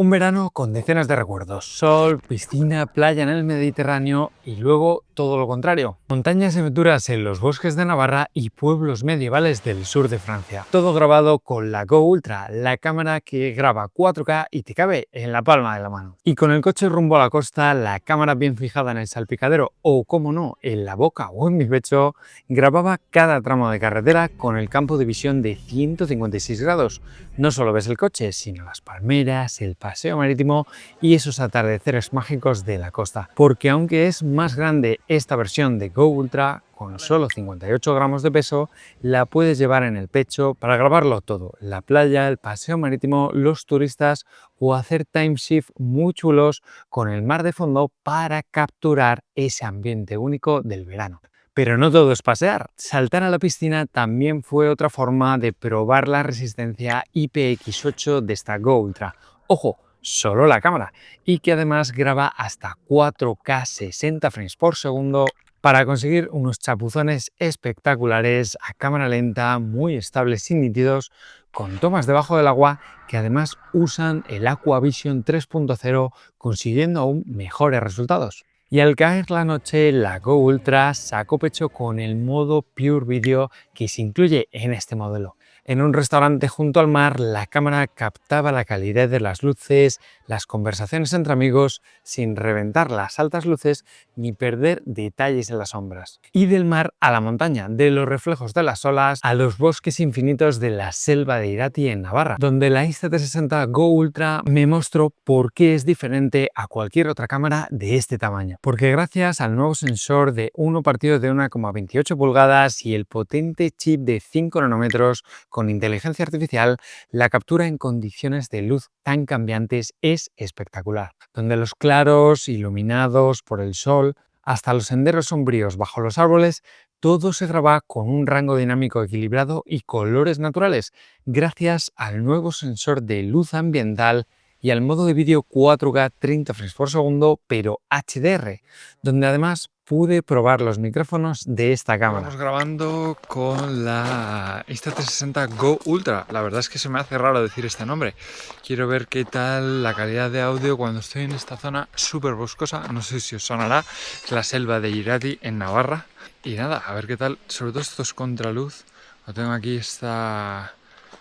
Un verano con decenas de recuerdos, sol, piscina, playa en el Mediterráneo y luego todo lo contrario. Montañas y aventuras en los bosques de Navarra y pueblos medievales del sur de Francia. Todo grabado con la Go Ultra, la cámara que graba 4K y te cabe en la palma de la mano. Y con el coche rumbo a la costa, la cámara bien fijada en el salpicadero o, como no, en la boca o en mi pecho, grababa cada tramo de carretera con el campo de visión de 156 grados. No solo ves el coche, sino las palmeras, el paseo marítimo y esos atardeceres mágicos de la costa. Porque aunque es más grande esta versión de Go Ultra, con solo 58 gramos de peso, la puedes llevar en el pecho para grabarlo todo: la playa, el paseo marítimo, los turistas o hacer timeshift muy chulos con el mar de fondo para capturar ese ambiente único del verano. Pero no todo es pasear. Saltar a la piscina también fue otra forma de probar la resistencia IPX8 de esta Go Ultra. Ojo, solo la cámara, y que además graba hasta 4K 60 frames por segundo para conseguir unos chapuzones espectaculares a cámara lenta, muy estables y nítidos, con tomas debajo del agua que además usan el Aquavision 3.0, consiguiendo aún mejores resultados. Y al caer la noche, la Go Ultra sacó pecho con el modo Pure Video que se incluye en este modelo. En un restaurante junto al mar, la cámara captaba la calidad de las luces, las conversaciones entre amigos, sin reventar las altas luces ni perder detalles en las sombras. Y del mar a la montaña, de los reflejos de las olas a los bosques infinitos de la selva de Irati en Navarra, donde la Insta360 Go Ultra me mostró por qué es diferente a cualquier otra cámara de este tamaño. Porque gracias al nuevo sensor de 1 partido de 1,28 pulgadas y el potente chip de 5 nanómetros con inteligencia artificial, la captura en condiciones de luz tan cambiantes es espectacular, donde los claros, iluminados por el sol, hasta los senderos sombríos bajo los árboles, todo se graba con un rango dinámico equilibrado y colores naturales, gracias al nuevo sensor de luz ambiental y al modo de vídeo 4K 30 frames por segundo, pero HDR, donde además pude probar los micrófonos de esta cámara. Estamos grabando con la Insta360 Go Ultra. La verdad es que se me hace raro decir este nombre. Quiero ver qué tal la calidad de audio cuando estoy en esta zona súper boscosa. No sé si os sonará, es la selva de Irati en Navarra. Y nada, a ver qué tal, sobre todo estos contraluz. Lo tengo aquí esta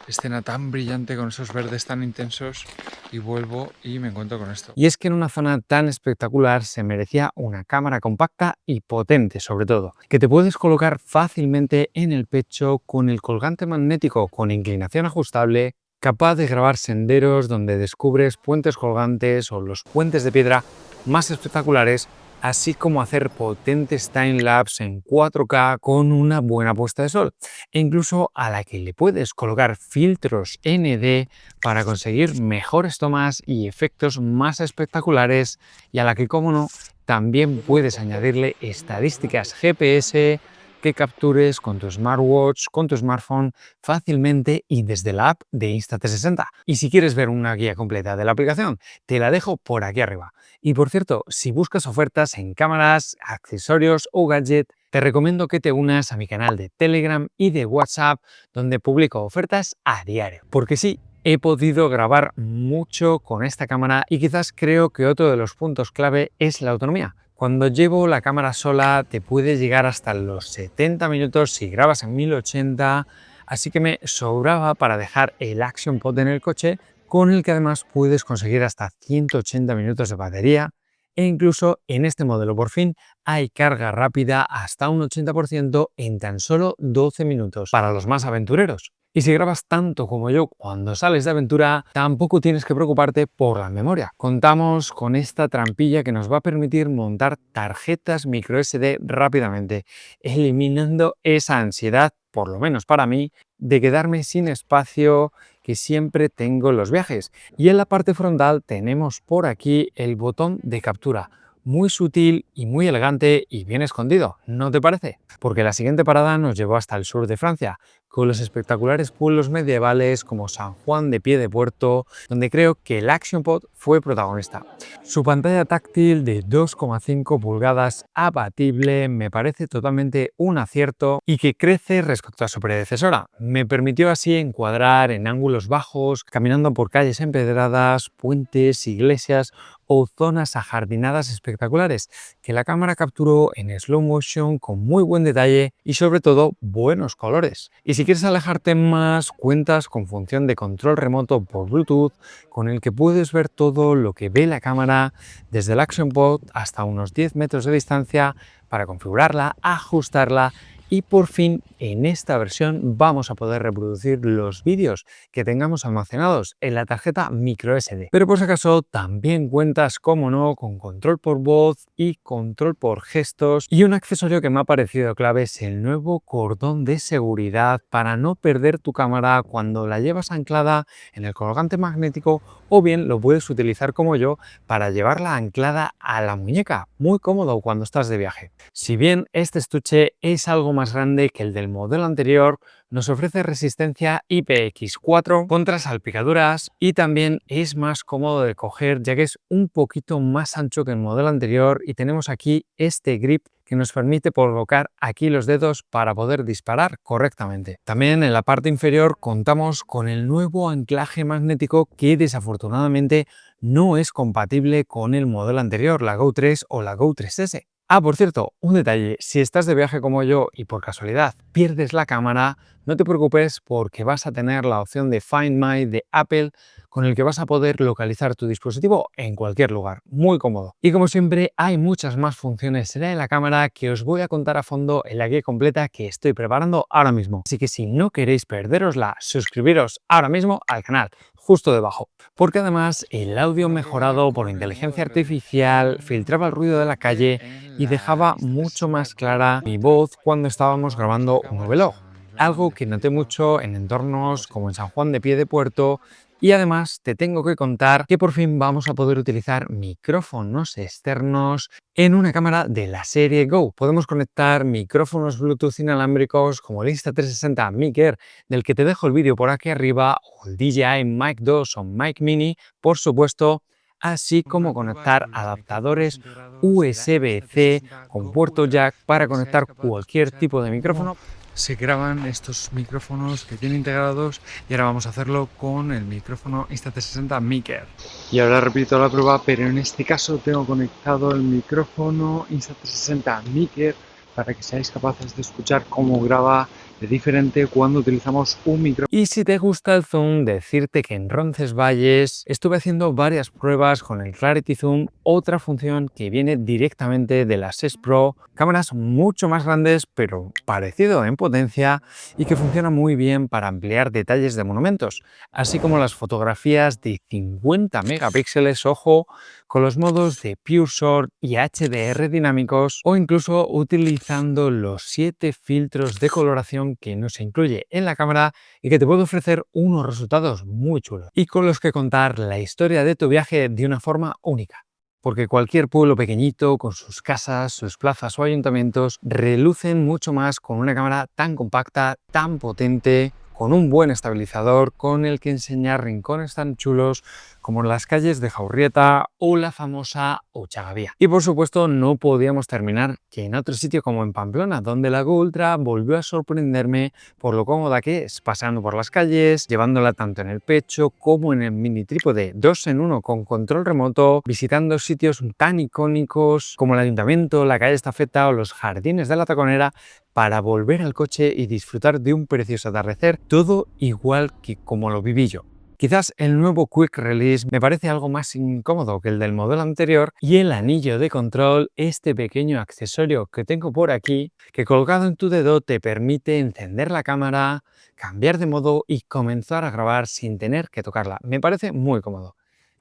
escena tan brillante con esos verdes tan intensos y vuelvo y me encuentro con esto. Y es que en una zona tan espectacular se merecía una cámara compacta y potente, sobre todo, que te puedes colocar fácilmente en el pecho con el colgante magnético con inclinación ajustable, capaz de grabar senderos donde descubres puentes colgantes o los puentes de piedra más espectaculares, así como hacer potentes timelapse en 4K con una buena puesta de sol, e incluso a la que le puedes colocar filtros ND para conseguir mejores tomas y efectos más espectaculares, y a la que, como no, también puedes añadirle estadísticas GPS que captures con tu smartwatch, con tu smartphone fácilmente y desde la app de Insta360. Y si quieres ver una guía completa de la aplicación, te la dejo por aquí arriba. Y por cierto, si buscas ofertas en cámaras, accesorios o gadget, te recomiendo que te unas a mi canal de Telegram y de WhatsApp, donde publico ofertas a diario. Porque sí, he podido grabar mucho con esta cámara y quizás creo que otro de los puntos clave es la autonomía. Cuando llevo la cámara sola te puede llegar hasta los 70 minutos si grabas en 1080, así que me sobraba para dejar el Action Pod en el coche, con el que además puedes conseguir hasta 180 minutos de batería, e incluso en este modelo por fin hay carga rápida hasta un 80% en tan solo 12 minutos para los más aventureros. Y si grabas tanto como yo cuando sales de aventura, tampoco tienes que preocuparte por la memoria. Contamos con esta trampilla que nos va a permitir montar tarjetas microSD rápidamente, eliminando esa ansiedad, por lo menos para mí, de quedarme sin espacio que siempre tengo en los viajes. Y en la parte frontal tenemos por aquí el botón de captura, muy sutil y muy elegante y bien escondido, ¿no te parece? Porque la siguiente parada nos llevó hasta el sur de Francia, con los espectaculares pueblos medievales como San Juan de Piedepuerto, donde creo que el ActionPod fue protagonista. Su pantalla táctil de 2,5 pulgadas abatible me parece totalmente un acierto y que crece respecto a su predecesora. Me permitió así encuadrar en ángulos bajos, caminando por calles empedradas, puentes, iglesias o zonas ajardinadas espectaculares, que la cámara capturó en slow motion con muy buen detalle y sobre todo buenos colores. Y si quieres alejarte más, cuentas con función de control remoto por Bluetooth, con el que puedes ver todo lo que ve la cámara desde el ActionPod hasta unos 10 metros de distancia para configurarla, ajustarla y por fin en esta versión vamos a poder reproducir los vídeos que tengamos almacenados en la tarjeta microSD. Pero por si acaso también cuentas, como no, con control por voz y control por gestos, y un accesorio que me ha parecido clave es el nuevo cordón de seguridad para no perder tu cámara cuando la llevas anclada en el colgante magnético, o bien lo puedes utilizar como yo para llevarla anclada a la muñeca, muy cómodo cuando estás de viaje. Si bien este estuche es algo más grande que el del modelo anterior, nos ofrece resistencia IPX4 contra salpicaduras y también es más cómodo de coger, ya que es un poquito más ancho que el modelo anterior, y tenemos aquí este grip que nos permite colocar aquí los dedos para poder disparar correctamente. También en la parte inferior contamos con el nuevo anclaje magnético que desafortunadamente no es compatible con el modelo anterior, la Go 3 o la Go 3S. Ah, por cierto, un detalle: si estás de viaje como yo y por casualidad pierdes la cámara, no te preocupes porque vas a tener la opción de Find My de Apple, con el que vas a poder localizar tu dispositivo en cualquier lugar, muy cómodo. Y como siempre, hay muchas más funciones en la cámara que os voy a contar a fondo en la guía completa que estoy preparando ahora mismo. Así que si no queréis perderosla, suscribiros ahora mismo al canal, justo debajo. Porque además el audio mejorado por inteligencia artificial filtraba el ruido de la calle y dejaba mucho más clara mi voz cuando estábamos grabando un vlog, algo que noté mucho en entornos como en San Juan de Piedepuerto. Y además te tengo que contar que por fin vamos a poder utilizar micrófonos externos en una cámara de la serie Go. Podemos conectar micrófonos Bluetooth inalámbricos como el Insta360 Mic Air, del que te dejo el vídeo por aquí arriba, o el DJI Mic 2 o Mic Mini, por supuesto, así como conectar adaptadores USB-C con puerto jack para conectar cualquier tipo de micrófono. Se graban estos micrófonos que tiene integrados, y ahora vamos a hacerlo con el micrófono Insta360 Mic Air. Y ahora repito la prueba, pero en este caso tengo conectado el micrófono Insta360 Mic Air para que seáis capaces de escuchar cómo graba de diferente cuando utilizamos un micrófono. Y si te gusta el zoom, decirte que en Roncesvalles estuve haciendo varias pruebas con el Clarity Zoom, otra función que viene directamente de las 6 Pro, cámaras mucho más grandes pero parecido en potencia y que funciona muy bien para ampliar detalles de monumentos, así como las fotografías de 50 megapíxeles, ojo, con los modos de PureShot y HDR dinámicos, o incluso utilizando los 7 filtros de coloración que nos incluye en la cámara y que te puede ofrecer unos resultados muy chulos y con los que contar la historia de tu viaje de una forma única. Porque cualquier pueblo pequeñito, con sus casas, sus plazas o ayuntamientos, relucen mucho más con una cámara tan compacta, tan potente, con un buen estabilizador, con el que enseñar rincones tan chulos como las calles de Jaurrieta o la famosa Ochagavía. Y por supuesto no podíamos terminar que en otro sitio como en Pamplona, donde la Go Ultra volvió a sorprenderme por lo cómoda que es, paseando por las calles, llevándola tanto en el pecho como en el mini trípode 2 en 1 con control remoto, visitando sitios tan icónicos como el Ayuntamiento, la calle Estafeta o los Jardines de la Taconera, para volver al coche y disfrutar de un precioso atardecer, todo igual que como lo viví yo. Quizás el nuevo Quick Release me parece algo más incómodo que el del modelo anterior, y el anillo de control, este pequeño accesorio que tengo por aquí, que colgado en tu dedo te permite encender la cámara, cambiar de modo y comenzar a grabar sin tener que tocarla. Me parece muy cómodo.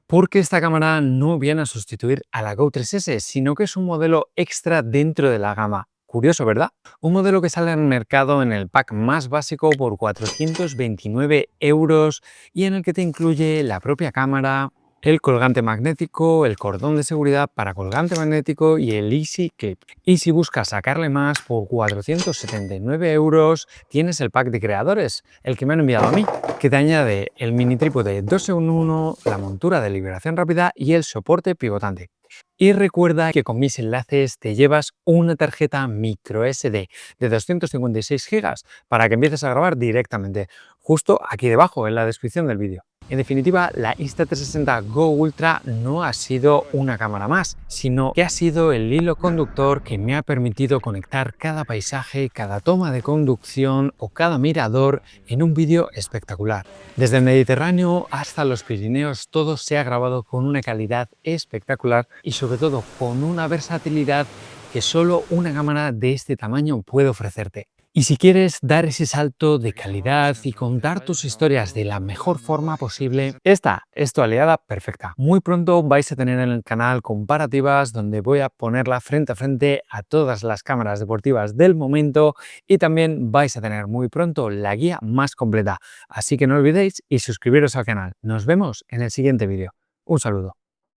Porque esta cámara no viene a sustituir a la Go 3S, sino que es un modelo extra dentro de la gama. Curioso, ¿verdad? Un modelo que sale al mercado en el pack más básico por 429 € y en el que te incluye la propia cámara, el colgante magnético, el cordón de seguridad para colgante magnético y el Easy Clip. Y si buscas sacarle más, por 479 euros tienes el pack de creadores, el que me han enviado a mí, que te añade el mini trípode 2 en 1, la montura de liberación rápida y el soporte pivotante. Y recuerda que con mis enlaces te llevas una tarjeta micro SD de 256 GB para que empieces a grabar directamente, justo aquí debajo en la descripción del vídeo. En definitiva, la Insta360 Go Ultra no ha sido una cámara más, sino que ha sido el hilo conductor que me ha permitido conectar cada paisaje, cada toma de conducción o cada mirador en un vídeo espectacular. Desde el Mediterráneo hasta los Pirineos, todo se ha grabado con una calidad espectacular y sobre todo con una versatilidad que solo una cámara de este tamaño puede ofrecerte. Y si quieres dar ese salto de calidad y contar tus historias de la mejor forma posible, esta es tu aliada perfecta. Muy pronto vais a tener en el canal comparativas donde voy a ponerla frente a frente a todas las cámaras deportivas del momento y también vais a tener muy pronto la guía más completa. Así que no olvidéis y suscribiros al canal. Nos vemos en el siguiente vídeo. Un saludo.